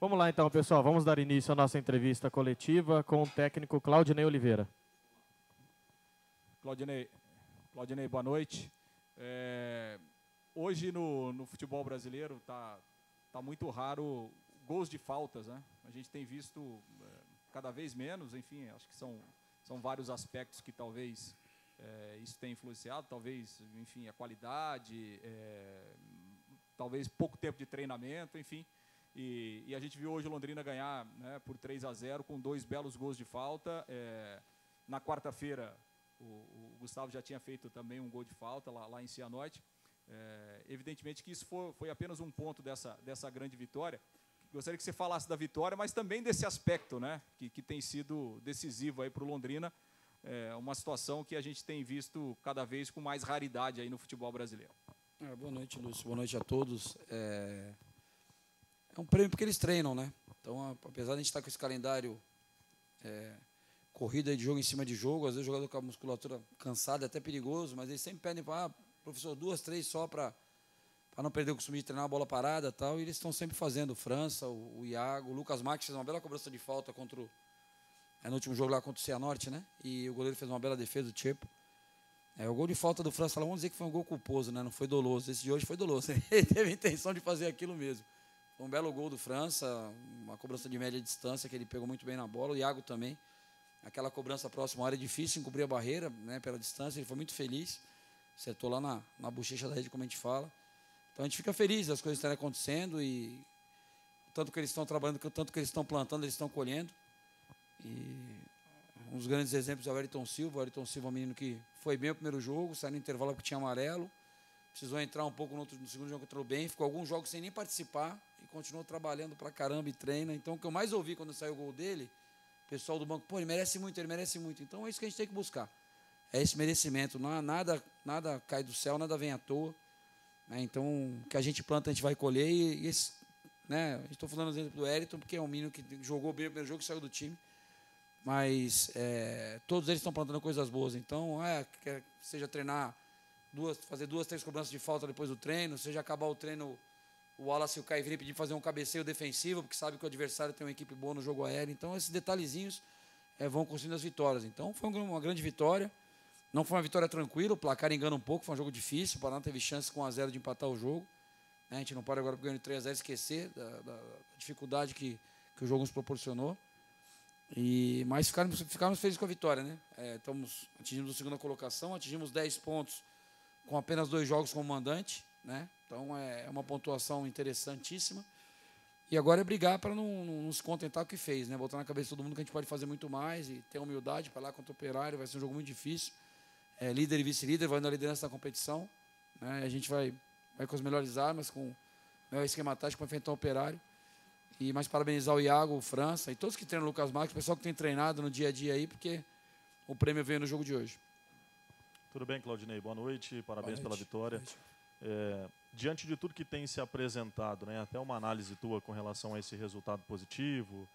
Vamos lá então, pessoal. Vamos dar início à nossa entrevista coletiva com o técnico Claudinei Oliveira. Claudinei, boa noite. Hoje no futebol brasileiro tá muito raro gols de faltas, né? A gente tem visto cada vez menos, enfim, acho que são vários aspectos que talvez isso tenha influenciado, talvez, enfim, a qualidade, talvez pouco tempo de treinamento, enfim. E a gente viu hoje o Londrina ganhar, né, por 3-0 com 2 belos gols de falta. Na quarta-feira, o Gustavo já tinha feito também um gol de falta lá em Cianorte. Evidentemente que isso foi apenas um ponto dessa grande vitória. Gostaria que você falasse da vitória, mas também desse aspecto, né, que tem sido decisivo para o Londrina. Uma situação que a gente tem visto cada vez com mais raridade aí no futebol brasileiro. Boa noite, Lúcio. Boa noite a todos. É um prêmio porque eles treinam, né? Então, apesar de a gente estar com esse calendário corrida de jogo em cima de jogo, às vezes o jogador com a musculatura cansada é até perigoso, mas eles sempre pedem para, professor, 2, 3 só para não perder o costume de treinar a bola parada e tal, e eles estão sempre fazendo. O França, o Iago, o Lucas Marques fez uma bela cobrança de falta no último jogo lá contra o Cianorte, né? E o goleiro fez uma bela defesa, o Chepo. O gol de falta do França, vamos dizer que foi um gol culposo, né? Não foi doloso. Esse de hoje foi doloso. Ele teve a intenção de fazer aquilo mesmo. Foi um belo gol do França, uma cobrança de média distância, que ele pegou muito bem na bola. O Iago também. Aquela cobrança próxima à área é difícil, encobrir a barreira, né, pela distância. Ele foi muito feliz. Acertou lá na bochecha da rede, como a gente fala. Então a gente fica feliz das coisas estarem acontecendo e tanto que eles estão trabalhando, tanto que eles estão plantando, eles estão colhendo. E um dos grandes exemplos é o Ayrton Silva. O Ayrton Silva é um menino que foi bem o primeiro jogo, saiu no intervalo porque tinha amarelo. Precisou entrar um pouco no segundo jogo, entrou bem, ficou alguns jogos sem nem participar e continuou trabalhando pra caramba e treina. Então, o que eu mais ouvi quando saiu o gol dele, o pessoal do banco, pô, ele merece muito, ele merece muito. Então, é isso que a gente tem que buscar. É esse merecimento. Nada cai do céu, nada vem à toa. Né? Então, o que a gente planta, a gente vai colher. E esse, né, estou falando exemplo do Ayrton, porque é um menino que jogou bem o primeiro jogo e saiu do time. Mas todos eles estão plantando coisas boas. Então, seja treinar, fazer 2, 3 cobranças de falta depois do treino, seja acabar o treino, o Wallace e o Caio virem pedir fazer um cabeceio defensivo, porque sabe que o adversário tem uma equipe boa no jogo aéreo. Então, esses detalhezinhos vão construindo as vitórias. Então, foi uma grande vitória. Não foi uma vitória tranquila, o placar engana um pouco, foi um jogo difícil. O Paraná teve chance com 1-0 de empatar o jogo. A gente não pode agora, ganhando 3-0, esquecer da dificuldade que o jogo nos proporcionou. Mas ficamos felizes com a vitória, né? Atingimos a segunda colocação, atingimos 10 pontos com apenas 2 jogos como mandante, né? Então é uma pontuação interessantíssima. E agora é brigar para não se contentar com o que fez, né? Botar na cabeça de todo mundo que a gente pode fazer muito mais e ter humildade para lá contra o Operário. Vai ser um jogo muito difícil. Líder e vice-líder, vai na liderança da competição, né? A gente vai com as melhores armas, com o melhor esquema tático para enfrentar o Operário. E mais parabenizar o Iago, o França e todos que treinam o Lucas Marques, o pessoal que tem treinado no dia a dia aí, porque o prêmio veio no jogo de hoje. Tudo bem, Claudinei? Boa noite, parabéns pela vitória. Diante de tudo que tem se apresentado, né, até uma análise tua com relação a esse resultado positivo,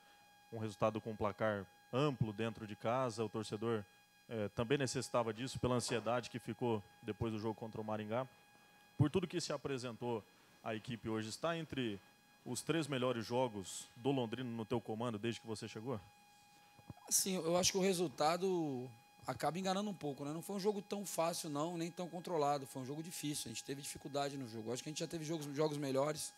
um resultado com um placar amplo dentro de casa, o torcedor também necessitava disso pela ansiedade que ficou depois do jogo contra o Maringá. Por tudo que se apresentou, a equipe hoje está entre os 3 melhores jogos do Londrina no teu comando desde que você chegou? Assim, eu acho que o resultado acaba enganando um pouco, né? Não foi um jogo tão fácil, não, nem tão controlado. Foi um jogo difícil, a gente teve dificuldade no jogo. Eu acho que a gente já teve jogos melhores,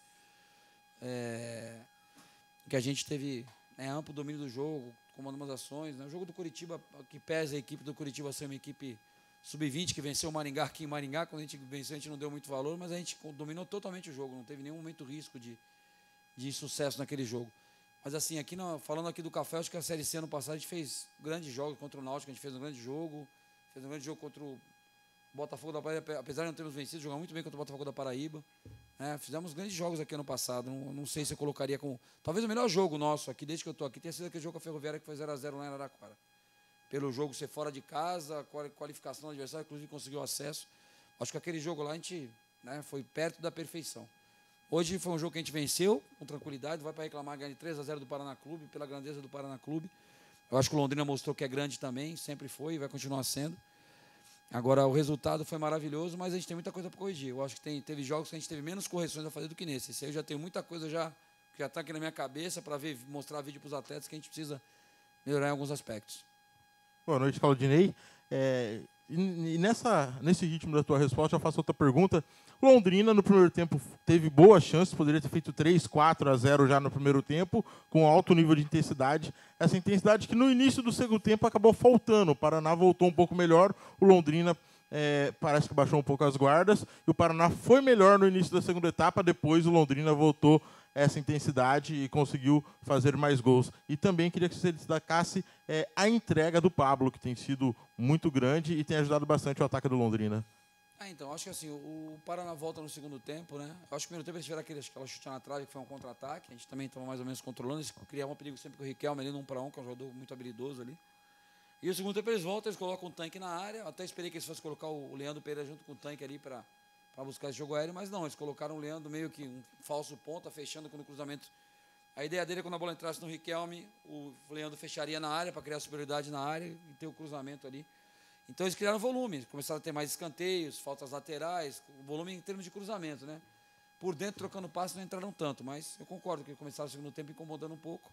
que a gente teve amplo domínio do jogo, comandando umas ações. Né? O jogo do Curitiba, que pesa a equipe do Curitiba ser uma equipe sub-20, que venceu o Maringá aqui em Maringá. Quando a gente venceu, a gente não deu muito valor, mas a gente dominou totalmente o jogo. Não teve nenhum momento risco de sucesso naquele jogo. Mas assim, falando aqui do Café, acho que a Série C ano passado a gente fez grandes jogos contra o Náutico, a gente fez um grande jogo contra o Botafogo da Paraíba, apesar de não termos vencido, jogamos muito bem contra o Botafogo da Paraíba. Fizemos grandes jogos aqui ano passado, não sei se eu colocaria como... Talvez o melhor jogo nosso aqui, desde que eu estou aqui, tenha sido aquele jogo com a Ferroviária que foi 0-0 lá em Araraquara. Pelo jogo ser fora de casa, qualificação do adversário, inclusive conseguiu acesso. Acho que aquele jogo lá a gente foi perto da perfeição. Hoje foi um jogo que a gente venceu com tranquilidade, vai para reclamar, ganhar de 3-0 do Paraná Clube, pela grandeza do Paraná Clube. Eu acho que o Londrina mostrou que é grande também, sempre foi e vai continuar sendo. Agora, o resultado foi maravilhoso, mas a gente tem muita coisa para corrigir. Eu acho que teve jogos que a gente teve menos correções a fazer do que nesse. Esse aí eu já tenho muita coisa já já está aqui na minha cabeça para mostrar vídeo para os atletas que a gente precisa melhorar em alguns aspectos. Boa noite, Claudinei. Nesse ritmo da tua resposta, eu faço outra pergunta. Londrina, no primeiro tempo, teve boas chances, poderia ter feito 3-4-0 já no primeiro tempo, com alto nível de intensidade. Essa intensidade que no início do segundo tempo acabou faltando. O Paraná voltou um pouco melhor, o Londrina parece que baixou um pouco as guardas, e o Paraná foi melhor no início da segunda etapa, depois o Londrina voltou essa intensidade e conseguiu fazer mais gols. E também queria que você destacasse a entrega do Pablo, que tem sido muito grande e tem ajudado bastante o ataque do Londrina. Então, acho que assim, o Paraná volta no segundo tempo, né? Acho que no primeiro tempo eles tiveram aquela chute na trave, que foi um contra-ataque, a gente também estava mais ou menos controlando, eles criavam um perigo sempre com o Riquelme ali no 1-1, que é um jogador muito habilidoso ali. E o segundo tempo eles voltam, eles colocam um tanque na área, até esperei que eles fossem colocar o Leandro Pereira junto com o tanque ali para buscar esse jogo aéreo, mas não, eles colocaram o Leandro meio que um falso ponta, fechando com o cruzamento. A ideia dele é quando a bola entrasse no Riquelme, o Leandro fecharia na área para criar superioridade na área e ter o cruzamento ali. Então eles criaram volume, começaram a ter mais escanteios, faltas laterais, volume em termos de cruzamento, né? Por dentro, trocando passes, não entraram tanto, mas eu concordo que eles começaram o segundo tempo incomodando um pouco.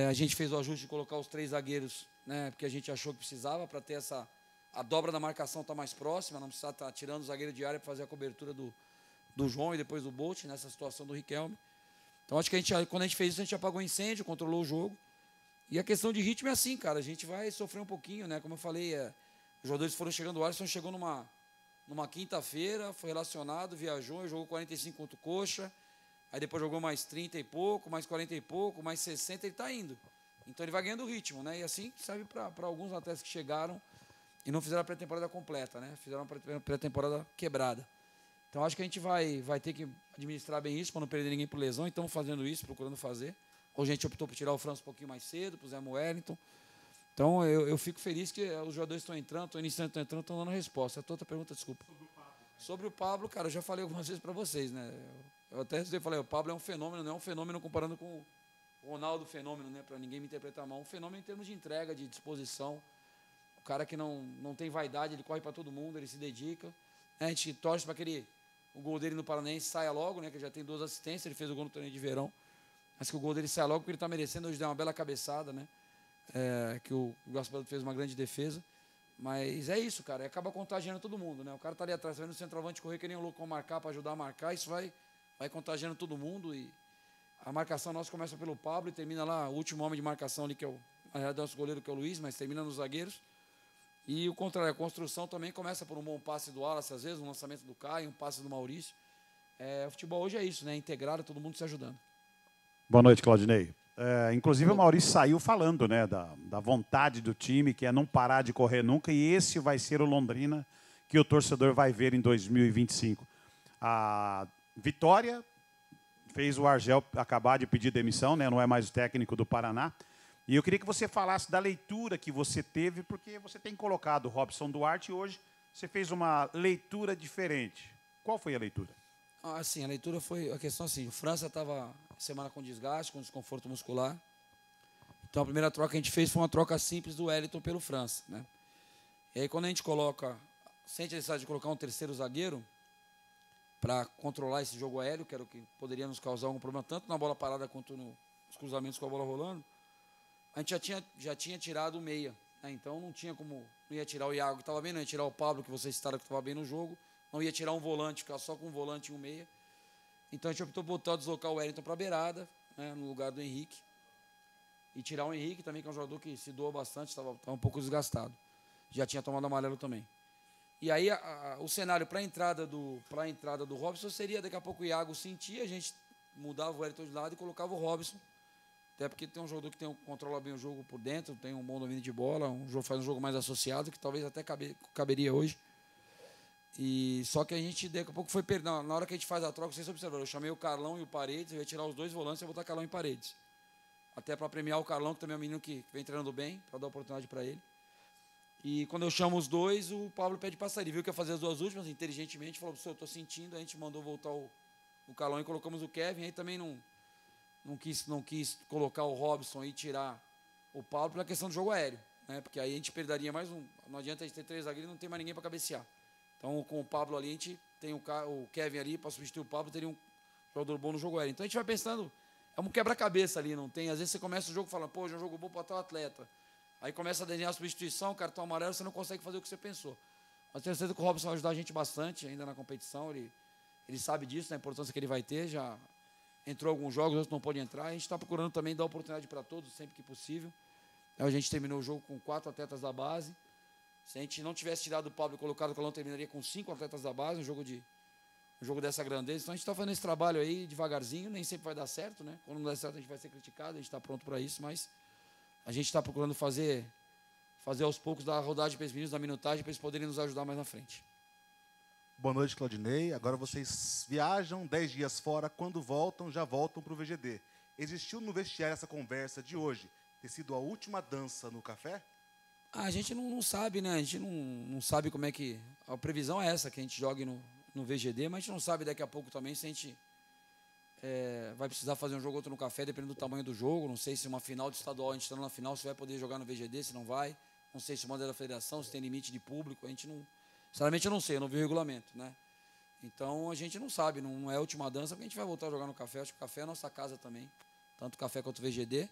A gente fez o ajuste de colocar os 3 zagueiros, né? Porque a gente achou que precisava para ter a dobra da marcação está mais próxima, não precisa estar tirando o zagueiro de área para fazer a cobertura do João e depois do Bolt, nessa situação do Riquelme. Então, acho que quando a gente fez isso, a gente apagou o incêndio, controlou o jogo. E a questão de ritmo é assim, cara, a gente vai sofrer um pouquinho, né? Como eu falei, os jogadores foram chegando, o Alisson chegou numa quinta-feira, foi relacionado, viajou, jogou 45 contra o Coxa, aí depois jogou mais 30 e pouco, mais 40 e pouco, mais 60, ele está indo. Então, ele vai ganhando o ritmo, né? E assim serve para alguns atletas que chegaram e não fizeram a pré-temporada completa, né? Fizeram uma pré-temporada quebrada. Então, acho que a gente vai ter que administrar bem isso, para não perder ninguém por lesão. E estamos fazendo isso, procurando fazer. Hoje a gente optou por tirar o França um pouquinho mais cedo, pusemos o Wellington. Então, eu fico feliz que os jogadores estão entrando, estão iniciando, estão entrando, estão dando resposta. A tua outra pergunta, desculpa. Sobre o Pablo, cara, eu já falei algumas vezes para vocês, né? Eu até falei, o Pablo é um fenômeno, não é um fenômeno comparando com o Ronaldo fenômeno, né? Para ninguém me interpretar mal. Um fenômeno em termos de entrega, de disposição. O cara que não tem vaidade, ele corre para todo mundo, ele se dedica. A gente torce para que o gol dele no Paranaense saia logo, né? Que ele já tem 2 assistências, ele fez o gol no torneio de verão. Mas que o gol dele saia logo, porque ele está merecendo. Hoje deu uma bela cabeçada, né? Que o Gaspar fez uma grande defesa. Mas é isso, cara. Acaba contagiando todo mundo, né? O cara está ali atrás, vendo o centroavante correr que nem um louco com marcar para ajudar a marcar. Isso vai contagiando todo mundo. E a marcação nossa começa pelo Pablo e termina lá, o último homem de marcação ali, que é na realidade, nosso goleiro, que é o Luiz, mas termina nos zagueiros. E o contrário, a construção também começa por um bom passe do Wallace, às vezes, um lançamento do Caio, um passe do Maurício. O futebol hoje é isso, né? Integrado, todo mundo se ajudando. Boa noite, Claudinei. Inclusive, o Maurício saiu falando, né, da vontade do time, que é não parar de correr nunca, e esse vai ser o Londrina que o torcedor vai ver em 2025. A Vitória fez o Argel acabar de pedir demissão, né, não é mais o técnico do Paraná. E eu queria que você falasse da leitura que você teve, porque você tem colocado o Robson Duarte e hoje você fez uma leitura diferente. Qual foi a leitura? Assim, a leitura foi a questão assim, o França estava semana com desgaste, com desconforto muscular. Então a primeira troca que a gente fez foi uma troca simples do Wellington pelo França, né? E aí quando a gente sente a necessidade de colocar um terceiro zagueiro para controlar esse jogo aéreo, que era o que poderia nos causar algum problema, tanto na bola parada quanto nos cruzamentos com a bola rolando, a gente já tinha tirado o meia, né? Então não tinha como, não ia tirar o Iago que estava bem, não ia tirar o Pablo, que vocês citaram que estava bem no jogo, não ia tirar um volante, ficar só com um volante e um meia. Então a gente optou por deslocar o Wellington para a beirada, né, no lugar do Henrique, e tirar o Henrique também, que é um jogador que se doa bastante, estava um pouco desgastado, já tinha tomado amarelo também. E aí o cenário para a entrada do Robson seria, daqui a pouco o Iago sentia, a gente mudava o Wellington de lado e colocava o Robson, até porque tem um jogador que controla bem o jogo por dentro, tem um bom domínio de bola, faz um jogo mais associado, que talvez até caberia hoje. E só que a gente, daqui a pouco, foi perdendo. Na hora que a gente faz a troca, vocês observaram, eu chamei o Carlão e o Paredes, eu ia tirar os 2 volantes e ia botar Carlão e Paredes. Até para premiar o Carlão, que também é um menino que vem treinando bem, para dar oportunidade para ele. E quando eu chamo os 2, o Pablo pede para sair. Ele viu que ia fazer as 2 últimas, inteligentemente, falou, professor, eu estou sentindo, a gente mandou voltar o Carlão e colocamos o Kevin, aí também não quis colocar o Robson e tirar o Pablo pela questão do jogo aéreo, né? Porque aí a gente perderia mais um. Não adianta a gente ter 3 zagueiros e não tem mais ninguém para cabecear. Então, com o Pablo ali, a gente tem o Kevin ali para substituir o Pablo, teria um jogador bom no jogo aéreo. Então, a gente vai pensando é um quebra-cabeça ali, não tem? Às vezes você começa o jogo falando, pô, hoje é um jogo bom para tal atleta. Aí começa a desenhar a substituição, cartão amarelo, você não consegue fazer o que você pensou. Mas tenho certeza que o Robson vai ajudar a gente bastante ainda na competição, ele sabe disso, da importância que ele vai ter, já entrou alguns jogos, outros não podem entrar. A gente está procurando também dar oportunidade para todos, sempre que possível. A gente terminou o jogo com 4 atletas da base. Se a gente não tivesse tirado o Pablo e colocado o Colón, terminaria com 5 atletas da base, um jogo dessa grandeza. Então a gente está fazendo esse trabalho aí devagarzinho, nem sempre vai dar certo, né? Quando não der certo a gente vai ser criticado, a gente está pronto para isso, mas a gente está procurando fazer aos poucos da rodagem para os meninos, da minutagem, para eles poderem nos ajudar mais na frente. Boa noite, Claudinei. Agora vocês viajam 10 dias fora, quando voltam, já voltam para o VGD. Existiu no vestiário essa conversa de hoje, ter sido a última dança no café? A gente não sabe, né? A gente não sabe como é que... A previsão é essa, que a gente jogue no VGD, mas a gente não sabe daqui a pouco também se a gente vai precisar fazer um jogo ou outro no café, dependendo do tamanho do jogo. Não sei se uma final de estadual, a gente estando na final, se vai poder jogar no VGD, se não vai. Não sei se manda da federação, se tem limite de público. A gente não... Sinceramente, eu não sei, eu não vi o regulamento, né? Então, a gente não sabe, não é a última dança, porque a gente vai voltar a jogar no café. Acho que o café é a nossa casa também, tanto o café quanto o VGD.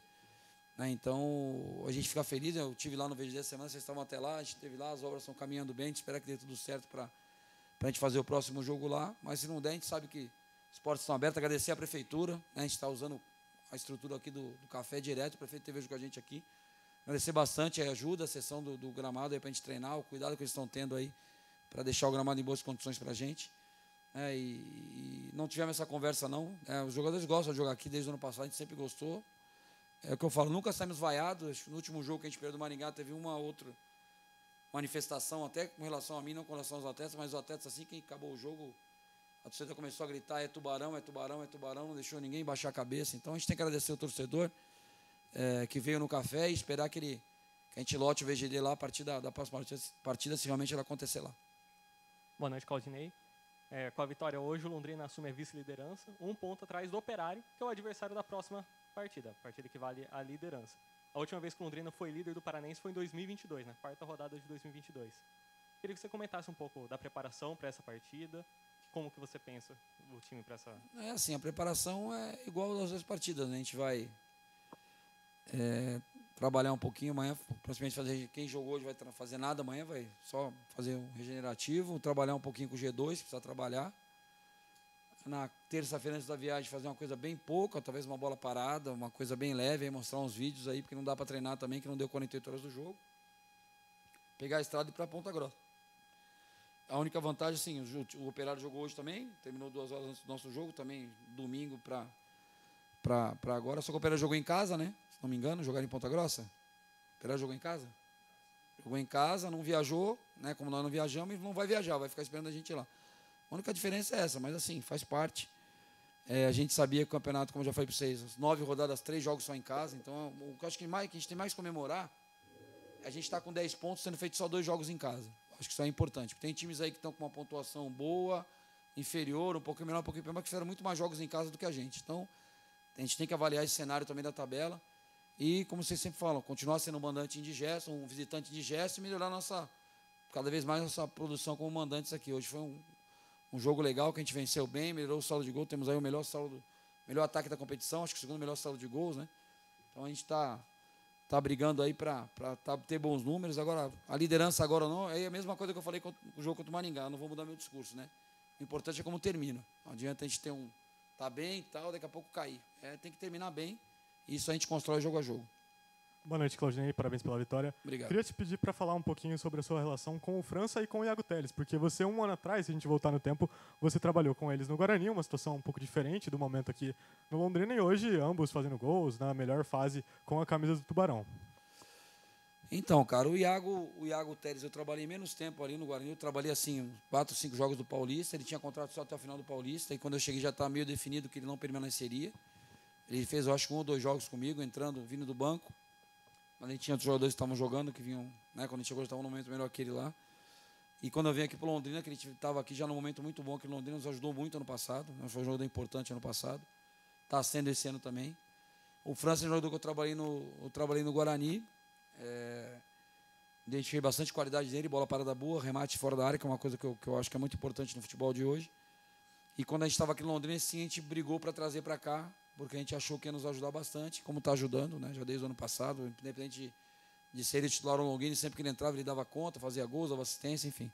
Né? Então, a gente fica feliz. Eu estive lá no VGD essa semana, vocês estavam até lá, a gente esteve lá, as obras estão caminhando bem, a gente espera que dê tudo certo para a gente fazer o próximo jogo lá. Mas se não der, a gente sabe que as portas estão abertas. Agradecer à prefeitura, né? A gente está usando a estrutura aqui do café direto, o prefeito teve com a gente aqui. Agradecer bastante a ajuda, a sessão do gramado aí para a gente treinar, o cuidado que eles estão tendo aí para deixar o gramado em boas condições para a gente. E não tivemos essa conversa, não. Os jogadores gostam de jogar aqui desde o ano passado, a gente sempre gostou. É o que eu falo, nunca saímos vaiados. No último jogo que a gente perdeu do Maringá, teve uma outra manifestação, até com relação a mim, não com relação aos atletas, mas os atletas, assim que acabou o jogo, a torcida começou a gritar, é tubarão, é tubarão, é tubarão, não deixou ninguém baixar a cabeça. Então a gente tem que agradecer o torcedor que veio no café e esperar que a gente lote o VGD lá a partir da próxima partida, se realmente ela acontecer lá. Boa noite, Claudinei. Com a vitória hoje, o Londrina assume a vice-liderança, 1 ponto atrás do Operário, que é o adversário da próxima partida, a partida que vale a liderança. A última vez que o Londrina foi líder do Paranense foi em 2022, na 4ª rodada de 2022. Queria que você comentasse um pouco da preparação para essa partida, como que você pensa o time para essa... Assim, a preparação é igual às outras partidas, né? A gente vai trabalhar um pouquinho amanhã, praticamente fazer, quem jogou hoje vai fazer nada amanhã, vai só fazer um regenerativo, trabalhar um pouquinho com o G2, precisa trabalhar. Na terça-feira antes da viagem fazer uma coisa bem pouca, talvez uma bola parada, uma coisa bem leve, aí mostrar uns vídeos aí, porque não dá para treinar também, que não deu 48 horas do jogo. Pegar a estrada e ir para Ponta Grossa. A única vantagem, sim, o Operário jogou hoje também, terminou 2 horas antes do nosso jogo, também domingo para agora, só que o Operário jogou em casa, né? Se não me engano, jogaram em Ponta Grossa. O Operário jogou em casa? Jogou em casa, não viajou, né? Como nós não viajamos, não vai viajar, vai ficar esperando a gente ir lá. A única diferença é essa, mas assim, faz parte. A gente sabia que o campeonato, como eu já falei para vocês, as 9 rodadas, 3 jogos só em casa, então o que eu acho que a gente tem mais que comemorar, a gente está com 10 pontos, sendo feito só 2 jogos em casa. Acho que isso é importante, porque tem times aí que estão com uma pontuação boa, inferior, um pouquinho menor, um pouquinho pior, mas que fizeram muito mais jogos em casa do que a gente. Então, a gente tem que avaliar esse cenário também da tabela e, como vocês sempre falam, continuar sendo um mandante indigesto, um visitante indigesto e melhorar cada vez mais nossa produção como mandantes aqui. Hoje foi um jogo legal, que a gente venceu bem, melhorou o saldo de gol, temos aí o melhor ataque da competição, acho que o segundo melhor saldo de gols, né? Então a gente está brigando aí para ter bons números. Agora, a liderança agora não, é a mesma coisa que eu falei com o jogo contra o Maringá, não vou mudar meu discurso, né? O importante é como termina. Não adianta a gente ter tá bem e tal, daqui a pouco cair. Tem que terminar bem, e isso a gente constrói jogo a jogo. Boa noite, Claudinei, parabéns pela vitória. Obrigado. Queria te pedir para falar um pouquinho sobre a sua relação com o França e com o Iago Teles, porque você, 1 ano atrás, se a gente voltar no tempo, você trabalhou com eles no Guarani, uma situação um pouco diferente do momento aqui no Londrina, e hoje ambos fazendo gols na melhor fase com a camisa do Tubarão. Então, cara, o Iago Teles, eu trabalhei menos tempo ali no Guarani, eu trabalhei assim, 4, 5 jogos do Paulista, ele tinha contrato só até o final do Paulista, e quando eu cheguei já estava meio definido que ele não permaneceria. Ele fez, eu acho, 1 ou 2 jogos comigo, vindo do banco. Quando a gente tinha outros jogadores que estavam jogando, que vinham, né, quando a gente chegou, já estava num momento melhor que ele lá. E quando eu vim aqui para o Londrina, que ele estava aqui já num momento muito bom, que o Londrina nos ajudou muito ano passado, né, foi um jogador importante ano passado, está sendo esse ano também. O França é um jogador que eu trabalhei no Guarani, identifiquei bastante qualidade dele, bola parada boa, remate fora da área, que é uma coisa que eu acho que é muito importante no futebol de hoje. E quando a gente estava aqui no Londrina, sim, a gente brigou para trazer para cá porque a gente achou que ia nos ajudar bastante, como está ajudando, né? Já desde o ano passado, independente de ser ele titular ou Longini, sempre que ele entrava, ele dava conta, fazia gols, dava assistência, enfim.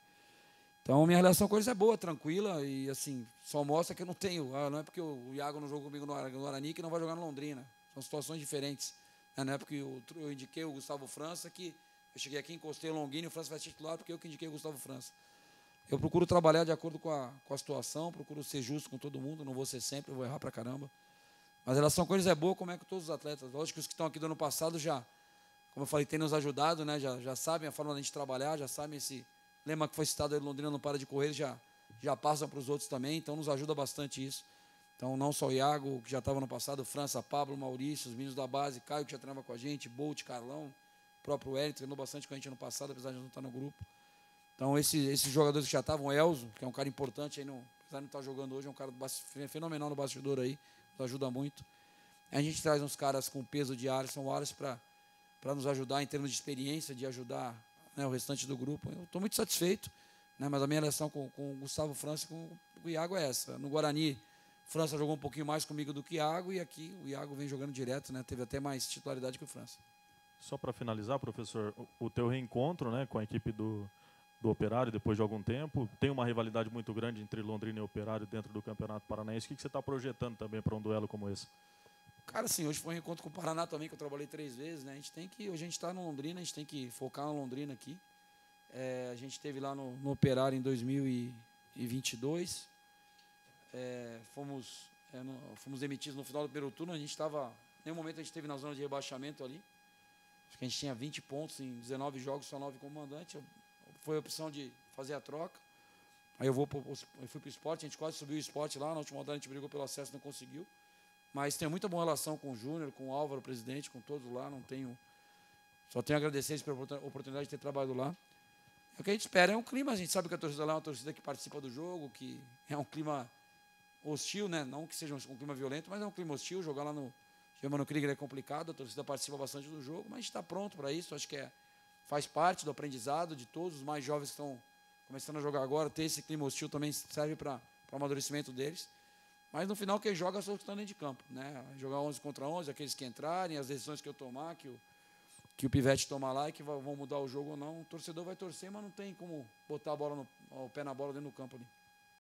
Então, minha relação com eles é boa, tranquila, e assim, só mostra que eu não tenho. Não é porque o Iago não jogou comigo no Guarani que não vai jogar no Londrina. São situações diferentes. Não é porque eu indiquei o Gustavo França que eu cheguei aqui, encostei o Longini, o França vai ser titular porque eu que indiquei o Gustavo França. Eu procuro trabalhar de acordo com a situação, procuro ser justo com todo mundo, não vou ser sempre, eu vou errar pra caramba. Mas a relação com eles é boa, como é com todos os atletas. Lógico que os que estão aqui do ano passado já, como eu falei, tem nos ajudado, né? Já sabem a forma da gente trabalhar, já sabem esse lema que foi citado aí, Londrina não para de correr, já passam para os outros também, então nos ajuda bastante isso. Então não só o Iago, que já estava no passado, França, Pablo, Maurício, os meninos da base, Caio, que já treinava com a gente, Bolt, Carlão, o próprio Hélio, treinou bastante com a gente ano passado, apesar de não estar no grupo. Então esses jogadores que já estavam, Elzo, que é um cara importante, aí apesar de não estar jogando hoje, é um cara fenomenal no bastidor aí, nos ajuda muito. A gente traz uns caras com peso de Alisson, o Alisson para nos ajudar em termos de experiência, de ajudar, né, o restante do grupo. Eu estou muito satisfeito, né, mas a minha relação com o Gustavo França e com o Iago é essa. No Guarani, França jogou um pouquinho mais comigo do que Iago, e aqui o Iago vem jogando direto, né, teve até mais titularidade que o França. Só para finalizar, professor, o teu reencontro, né, com a equipe do Operário depois de algum tempo, tem uma rivalidade muito grande entre Londrina e Operário dentro do Campeonato Paranaense. O que você está projetando também para um duelo como esse? Cara, sim, hoje foi um encontro com o Paraná também, que eu trabalhei 3 vezes, né? Hoje a gente está no Londrina, a gente tem que focar no Londrina aqui. A gente esteve lá no Operário em 2022. Fomos demitidos no final do primeiro turno. Em nenhum momento a gente esteve na zona de rebaixamento ali. Acho que a gente tinha 20 pontos em 19 jogos, só 9 como mandante. Foi a opção de fazer a troca. Aí eu fui para o Sport, a gente quase subiu o Sport lá. Na última rodada a gente brigou pelo acesso, não conseguiu. Mas tenho muita boa relação com o Júnior, com o Álvaro, o presidente, com todos lá. Só tenho a agradecer eles pela oportunidade de ter trabalhado lá. O que a gente espera é um clima, a gente sabe que a torcida lá é uma torcida que participa do jogo, que é um clima hostil, né? Não que seja um clima violento, mas é um clima hostil. Jogar lá no Germano Krieger é complicado, a torcida participa bastante do jogo, mas a gente está pronto para isso. Acho que faz parte do aprendizado de todos os mais jovens que estão começando a jogar agora. Ter esse clima hostil também serve para o amadurecimento deles. Mas no final quem joga são os que estão dentro de campo, né? Jogar 11 contra 11, aqueles que entrarem, as decisões que eu tomar, que o Pivete tomar lá e que vão mudar o jogo ou não. O torcedor vai torcer, mas não tem como botar o pé na bola dentro do campo ali.